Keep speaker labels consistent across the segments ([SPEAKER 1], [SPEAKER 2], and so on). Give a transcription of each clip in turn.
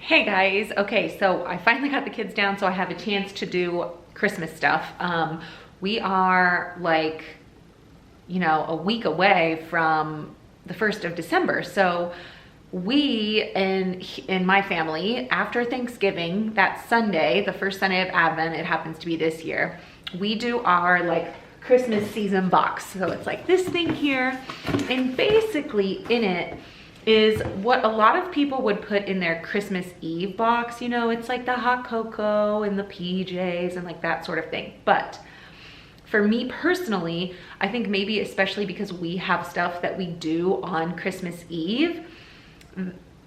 [SPEAKER 1] Hey guys, okay, so I finally got the kids down so I have a chance to do Christmas stuff. We are like, a week away from the 1st of December. So we, in my family, after Thanksgiving, that Sunday, the first Sunday of Advent, it happens to be this year, we do our like Christmas season box. So it's like this thing here, and basically in it is what a lot of people would put in their Christmas Eve box. It's like the hot cocoa and the PJs and like that sort of thing. But for me personally, I think maybe especially because we have stuff that we do on Christmas Eve,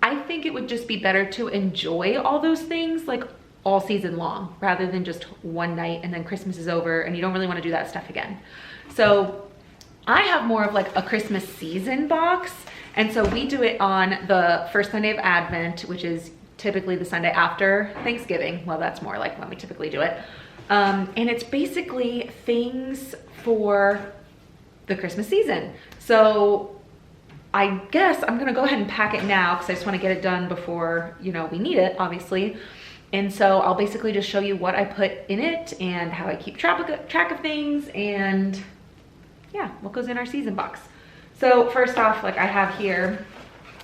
[SPEAKER 1] I think it would just be better to enjoy all those things like all season long rather than just one night and then Christmas is over and you don't really want to do that stuff again. So I have more of like a Christmas season box. And so we do it on the first Sunday of Advent, which is typically the Sunday after Thanksgiving. Well, that's more like when we typically do it. And it's basically things for the Christmas season. So I guess I'm gonna go ahead and pack it now because I just wanna get it done before, we need it, obviously. And so I'll basically just show you what I put in it and how I keep track of things and yeah, what goes in our season box. So first off, like I have here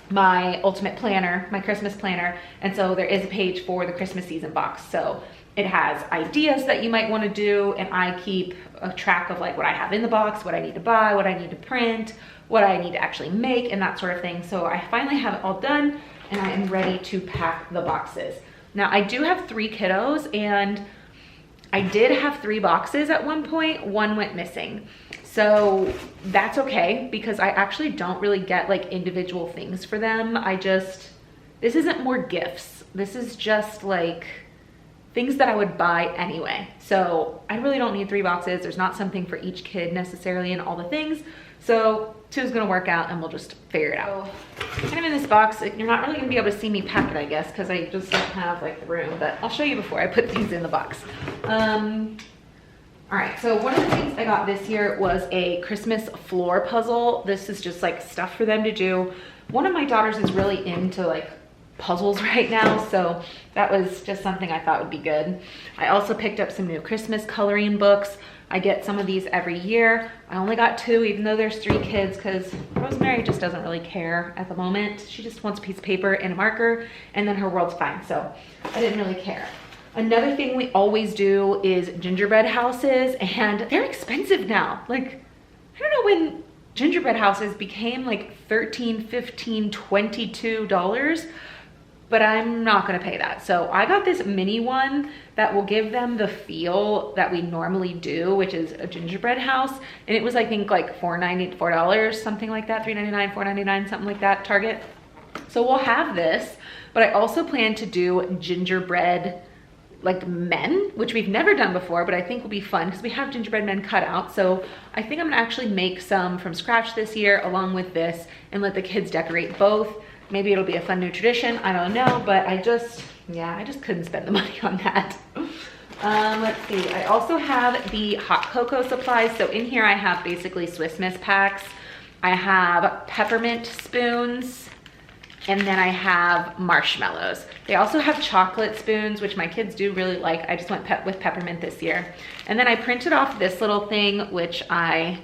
[SPEAKER 1] my ultimate planner, my Christmas planner. And so there is a page for the Christmas season box. So it has ideas that you might want to do. And I keep a track of like what I have in the box, what I need to buy, what I need to print, what I need to actually make and that sort of thing. So I finally have it all done and I am ready to pack the boxes. Now I do have 3 kiddos and I did have 3 boxes at one point. One went missing. So that's okay because I actually don't really get like individual things for them. This isn't more gifts. This is just like things that I would buy anyway. So I really don't need 3 boxes. There's not something for each kid necessarily and all the things. So 2 is gonna work out and we'll just figure it out. Kind of in this box, you're not really gonna be able to see me pack it, I guess, because I just don't have like the room, but I'll show you before I put things in the box. All right, so one of the things I got this year was a Christmas floor puzzle. This is just like stuff for them to do. One of my daughters is really into like puzzles right now, so that was just something I thought would be good. I also picked up some new Christmas coloring books. I get some of these every year. I only got 2, even though there's 3 kids, because Rosemary just doesn't really care at the moment. She just wants a piece of paper and a marker, and then her world's fine, so I didn't really care. Another thing we always do is gingerbread houses, and they're expensive now. Like, I don't know when gingerbread houses became like $13, $15, $22, but I'm not gonna pay that. So I got this mini one that will give them the feel that we normally do, which is a gingerbread house. And it was, I think, like $4, something like that, $3.99, $4.99, something like that, Target. So we'll have this, but I also plan to do gingerbread like men, which we've never done before, but I think will be fun because we have gingerbread men cut out. So I think I'm gonna actually make some from scratch this year along with this and let the kids decorate both. Maybe it'll be a fun new tradition, I don't know, but I just couldn't spend the money on that. Let's see, I also have the hot cocoa supplies. So in here I have basically Swiss Miss packs. I have peppermint spoons, and then I have marshmallows. They also have chocolate spoons, which my kids do really like. I just went with peppermint this year. And then I printed off this little thing, which I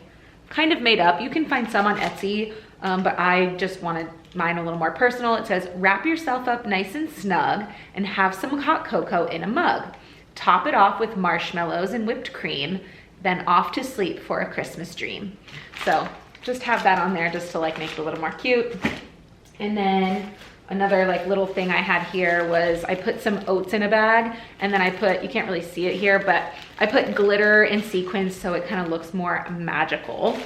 [SPEAKER 1] kind of made up. You can find some on Etsy, but I just wanted mine a little more personal. It says, wrap yourself up nice and snug and have some hot cocoa in a mug. Top it off with marshmallows and whipped cream, then off to sleep for a Christmas dream. So just have that on there just to like make it a little more cute. And then another like little thing I had here was I put some oats in a bag, and then I put, you can't really see it here, but I put glitter and sequins so it kind of looks more magical.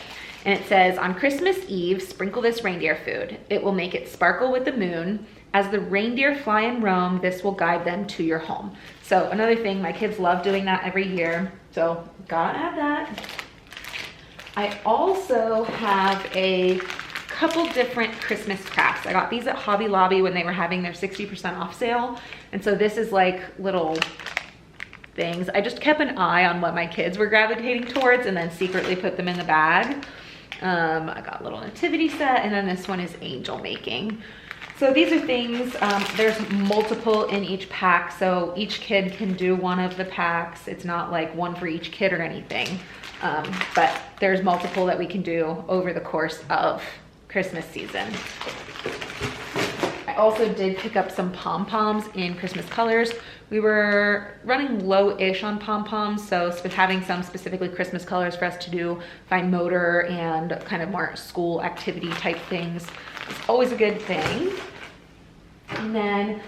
[SPEAKER 1] And it says, on Christmas Eve, sprinkle this reindeer food. It will make it sparkle with the moon. As the reindeer fly and roam, this will guide them to your home. So another thing, my kids love doing that every year. So gotta add that. I also have a couple different Christmas crafts. I got these at Hobby Lobby when they were having their 60% off sale. And so this is like little things. I just kept an eye on what my kids were gravitating towards and then secretly put them in the bag. I got a little nativity set, and then this one is angel making. So these are things, there's multiple in each pack, so each kid can do one of the packs. It's not like one for each kid or anything, but there's multiple that we can do over the course of Christmas season. I also did pick up some pom-poms in Christmas colors. We were running low-ish on pom-poms, so having some specifically Christmas colors for us to do fine motor and kind of more school activity type things is always a good thing. And then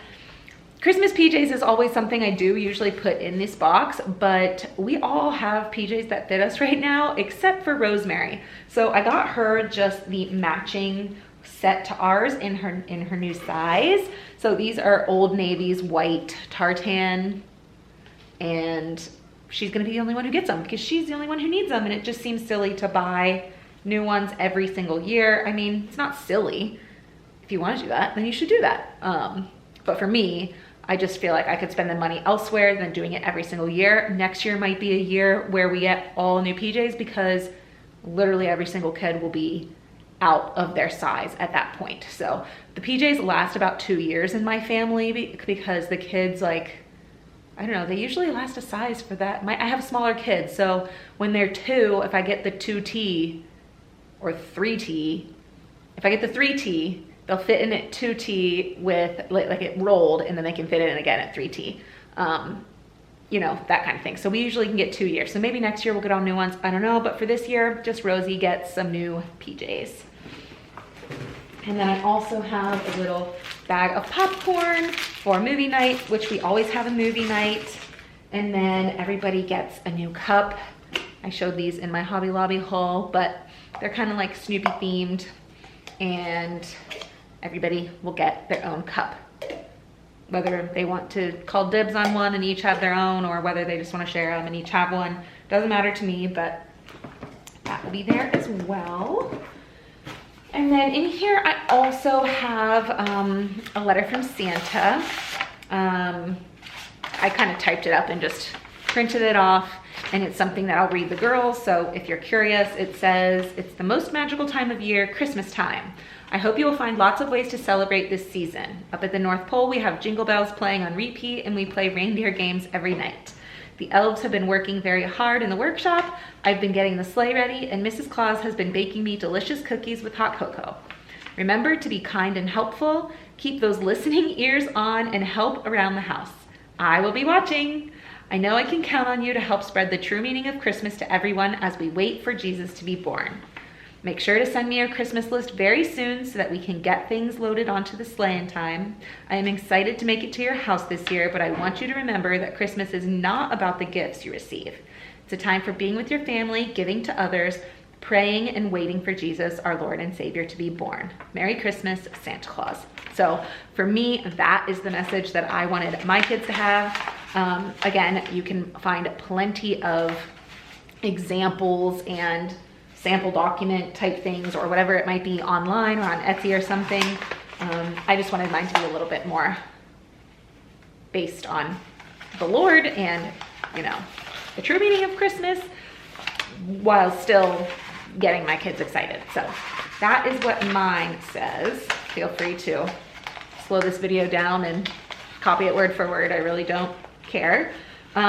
[SPEAKER 1] Christmas PJs is always something I do usually put in this box, but we all have PJs that fit us right now, except for Rosemary. So I got her just the matching set to ours in her new size. So these are Old Navy's white tartan, and she's gonna be the only one who gets them because she's the only one who needs them, and it just seems silly to buy new ones every single year. I mean, it's not silly. If you want to do that, then you should do that. But for me, I just feel like I could spend the money elsewhere than doing it every single year. Next year might be a year where we get all new PJs because literally every single kid will be out of their size at that point. So the PJs last about 2 years in my family because the kids, like, I don't know, they usually last a size for that. I have smaller kids, so when they're 2, if I get the 2T or 3T, if I get the 3T, they'll fit in at 2T with like it rolled, and then they can fit in again at 3T. You know, that kind of thing. So we usually can get 2 years. So maybe next year we'll get all new ones. I don't know, but for this year, just Rosie gets some new PJs. And then I also have a little bag of popcorn for movie night, which we always have a movie night. And then everybody gets a new cup. I showed these in my Hobby Lobby haul, but they're kind of like Snoopy themed, and everybody will get their own cup. Whether they want to call dibs on one and each have their own, or whether they just want to share them and each have one, doesn't matter to me, but that will be there as well. And then in here, I also have a letter from Santa. I kind of typed it up and just printed it off, and it's something that I'll read the girls. So if you're curious, it says, "It's the most magical time of year, Christmas time. I hope you will find lots of ways to celebrate this season. Up at the North Pole, we have Jingle Bells playing on repeat, and we play reindeer games every night. The elves have been working very hard in the workshop. I've been getting the sleigh ready, and Mrs. Claus has been baking me delicious cookies with hot cocoa. Remember to be kind and helpful. Keep those listening ears on and help around the house. I will be watching. I know I can count on you to help spread the true meaning of Christmas to everyone as we wait for Jesus to be born. Make sure to send me your Christmas list very soon so that we can get things loaded onto the sleigh in time. I am excited to make it to your house this year, but I want you to remember that Christmas is not about the gifts you receive. It's a time for being with your family, giving to others, praying and waiting for Jesus, our Lord and Savior, to be born. Merry Christmas, Santa Claus." So for me, that is the message that I wanted my kids to have. Again, you can find plenty of examples and sample document type things or whatever it might be online or on Etsy or something. I just wanted mine to be a little bit more based on the Lord and, you know, the true meaning of Christmas, while still getting my kids excited. So that is what mine says. Feel free to slow this video down and copy it word for word. I really don't care. But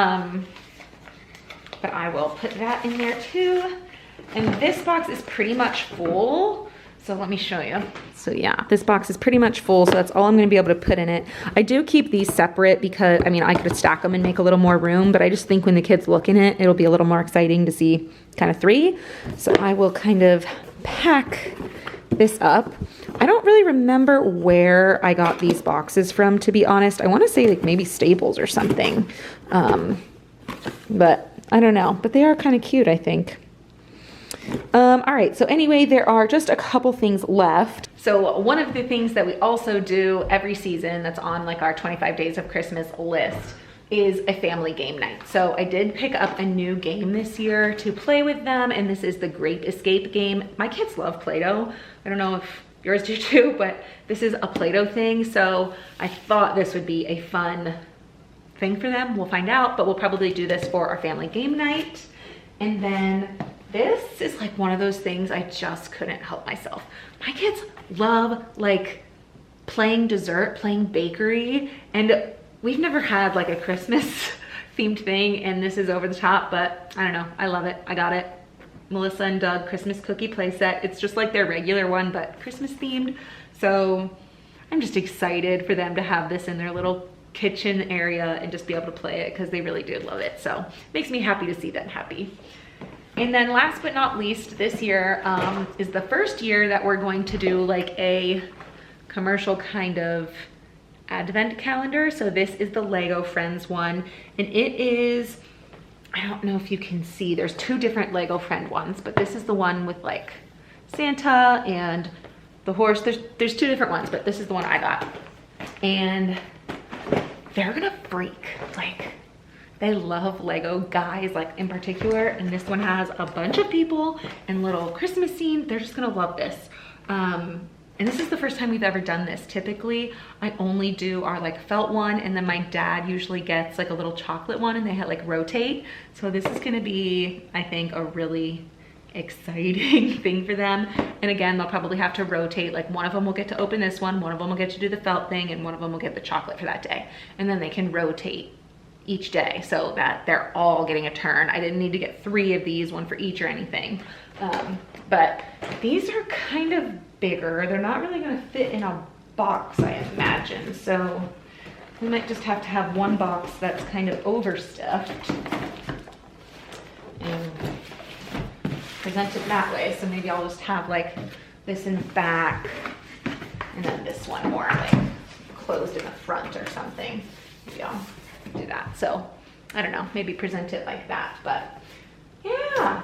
[SPEAKER 1] I will put that in there too. And this box is pretty much full. So let me show you. So yeah, this box is pretty much full. So that's all I'm gonna be able to put in it. I do keep these separate because, I mean, I could stack them and make a little more room, but I just think when the kids look in it, it'll be a little more exciting to see kind of 3. So I will kind of pack this up. I don't really remember where I got these boxes from, to be honest. I wanna say like maybe Staples or something. But I don't know, but they are kind of cute, I think. All right, so anyway, there are just a couple things left. So one of the things that we also do every season that's on like our 25 Days of Christmas list is a family game night. So I did pick up a new game this year to play with them, and this is the Grape Escape game. My kids love Play-Doh. I don't know if yours do too, but this is a Play-Doh thing, so I thought this would be a fun thing for them. We'll find out, but we'll probably do this for our family game night. And then this is like one of those things I just couldn't help myself. My kids love like playing dessert, playing bakery, and we've never had like a Christmas themed thing, and this is over the top, but I don't know, I love it. I got it. Melissa and Doug Christmas cookie playset. It's just like their regular one, but Christmas themed. So I'm just excited for them to have this in their little kitchen area and just be able to play it, because they really do love it. So it makes me happy to see them happy. And then last but not least, this year is the first year that we're going to do like a commercial kind of advent calendar. So this is the Lego Friends one, and it is, I don't know if you can see, there's two different Lego Friend ones, but this is the one with like Santa and the horse. There's two different ones, but this is the one I got. And they're gonna freak. Like, they love Lego, guys, like in particular. And this one has a bunch of people and little Christmas scenes. They're just gonna love this. And this is the first time we've ever done this. Typically, I only do our like felt one, and then my dad usually gets like a little chocolate one, and they like rotate. So this is gonna be, I think, a really exciting thing for them. And again, they'll probably have to rotate. Like one of them will get to open this one of them will get to do the felt thing, and one of them will get the chocolate for that day. And then they can rotate each day so that they're all getting a turn. I didn't need to get 3 of these, one for each or anything. But these are kind of bigger. They're not really gonna fit in a box, I imagine. So we might just have to have one box that's kind of overstuffed and present it that way. So maybe I'll just have like this in the back, and then this one more like closed in the front or something. Maybe I'll do that. So I don't know, maybe present it like that. But yeah,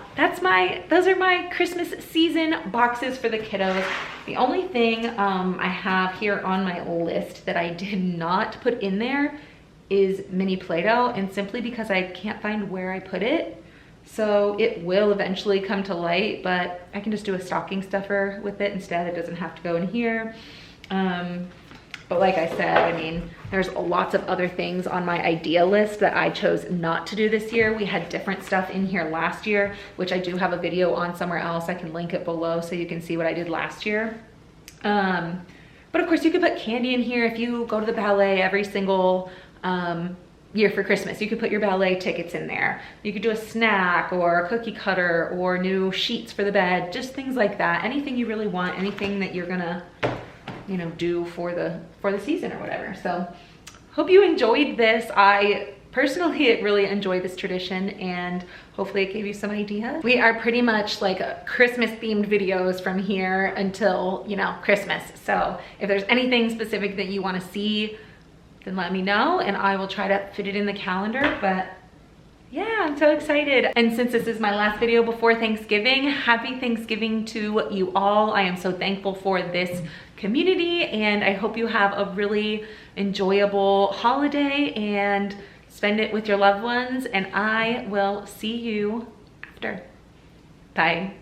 [SPEAKER 1] those are my Christmas season boxes for the kiddos. The only thing I have here on my list that I did not put in there is mini Play-Doh, and simply because I can't find where I put it. So it will eventually come to light, but I can just do a stocking stuffer with it instead. It doesn't have to go in here. But like I said, I mean, there's lots of other things on my idea list that I chose not to do this year. We had different stuff in here last year, which I do have a video on somewhere else. I can link it below so you can see what I did last year. But of course you could put candy in here if you go to the ballet every single year for Christmas. You could put your ballet tickets in there. You could do a snack or a cookie cutter or new sheets for the bed, just things like that. Anything you really want, anything that you're gonna, you know, do for the season or whatever. So hope you enjoyed this. I personally really enjoy this tradition, and hopefully it gave you some ideas. We are pretty much like Christmas themed videos from here until, you know, Christmas. So if there's anything specific that you want to see, then let me know and I will try to fit it in the calendar. But yeah, I'm so excited. And since this is my last video before Thanksgiving, happy Thanksgiving to you all. I am so thankful for this community, and I hope you have a really enjoyable holiday and spend it with your loved ones, and I will see you after. Bye.